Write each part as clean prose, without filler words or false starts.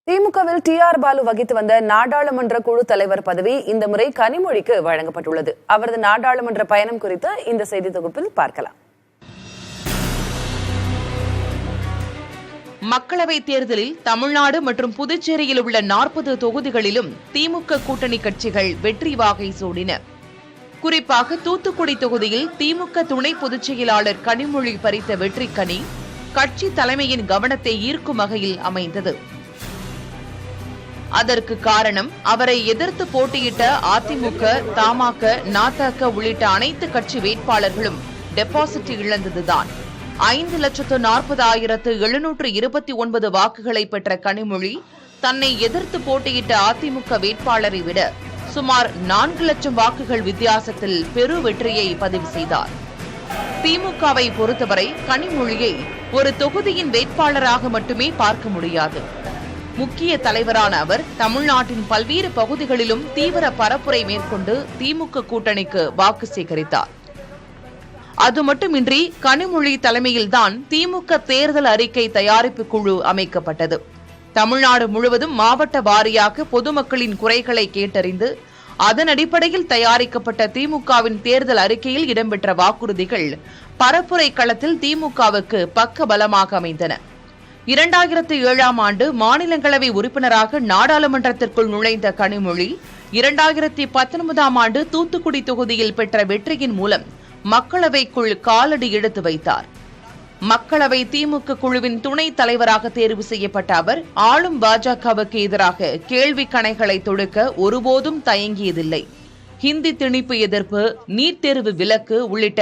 திமுகவில் டி.ஆர். பாலு வகித்து வந்த நாடாளுமன்ற குழு தலைவர் பதவி இந்த முறை கனிமொழிக்கு வழங்கப்பட்டுள்ளது. அவரது நாடாளுமன்ற பயணம் குறித்து இந்த செய்தி தொகுப்பில் பார்க்கலாம். மக்களவைத் தேர்தலில் தமிழ்நாடு மற்றும் புதுச்சேரியில் உள்ள 40 தொகுதிகளிலும் திமுக கூட்டணி கட்சிகள் வெற்றி வாகை சூடின. குறிப்பாக தூத்துக்குடி தொகுதியில் திமுக துணை பொதுச் செயலாளர் கனிமொழி பறித்த வெற்றிக்கனி கட்சி தலைமையின் கவனத்தை ஈர்க்கும் வகையில் அமைந்தது. அதற்கு காரணம் அவரை எதிர்த்து போட்டியிட்ட அதிமுக, தமாக, நதக உள்ளிட்ட அனைத்து கட்சி வேட்பாளர்களும் டெபாசிட் இழந்ததுதான். 5,40,729 வாக்குகளை பெற்ற கனிமொழி தன்னை எதிர்த்து போட்டியிட்ட அதிமுக வேட்பாளரை விட சுமார் 4 லட்சம் வாக்குகள் வித்தியாசத்தில் பெரு வெற்றியை பதிவு செய்தார். திமுகவை பொறுத்தவரை கனிமொழியை ஒரு தொகுதியின் வேட்பாளராக மட்டுமே பார்க்க முடியாது. முக்கிய தலைவரான அவர் தமிழ்நாட்டின் பல்வேறு பகுதிகளிலும் தீவிர பரப்புரை மேற்கொண்டு திமுக கூட்டணிக்கு வாக்கு சேகரித்தார். அது மட்டுமின்றி கனிமொழி தலைமையில்தான் திமுக தேர்தல் அறிக்கை தயாரிப்பு குழு அமைக்கப்பட்டது. தமிழ்நாடு முழுவதும் மாவட்ட வாரியாக பொதுமக்களின் குறைகளை கேட்டறிந்து அதன் அடிப்படையில் தயாரிக்கப்பட்ட திமுகவின் தேர்தல் அறிக்கையில் இடம்பெற்ற வாக்குறுதிகள் பரப்புரை களத்தில் திமுகவுக்கு பக்க பலமாக அமைந்தன. 2007ஆம் ஆண்டு மாநிலங்களவை உறுப்பினராக நாடாளுமன்றத்திற்குள் நுழைந்த கனிமொழி 2019ஆம் ஆண்டு தூத்துக்குடி தொகுதியில் பெற்ற வெற்றியின் மூலம் மக்களவைக்குள் காலடி எடுத்து வைத்தார். மக்களவை திமுக குழுவின் துணைத் தலைவராக தேர்வு செய்யப்பட்ட அவர் ஆளும் பாஜகவுக்கு எதிராக கேள்வி கணைகளை தொடுக்க ஒருபோதும் தயங்கியதில்லை. ஹிந்தி திணிப்பு எதிர்ப்பு, நீட் தேர்வு விலக்கு உள்ளிட்ட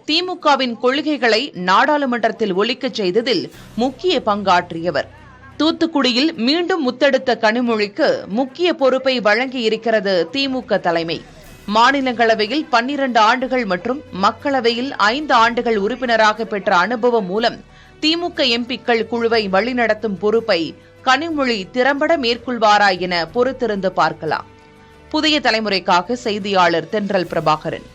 திமுகவின் கொள்கைகளை நாடாளுமன்றத்தில் ஒலிக்கச் செய்ததில் முக்கிய பங்காற்றியவர். தூத்துக்குடியில் மீண்டும் முத்தெடுத்த கனிமொழிக்கு முக்கிய பொறுப்பை வழங்கியிருக்கிறது திமுக தலைமை. மாநிலங்களவையில் 12 ஆண்டுகள் மற்றும் மக்களவையில் 5 ஆண்டுகள் உறுப்பினராக பெற்ற அனுபவம் மூலம் திமுக எம்பிக்கள் குழுவை வழிநடத்தும் பொறுப்பை கனிமொழி திறம்பட மேற்கொள்வாரா என பொறுத்திருந்து பார்க்கலாம். புதிய தலைமுறைக்காக செய்தியாளர் தென்றல் பிரபாகரன்.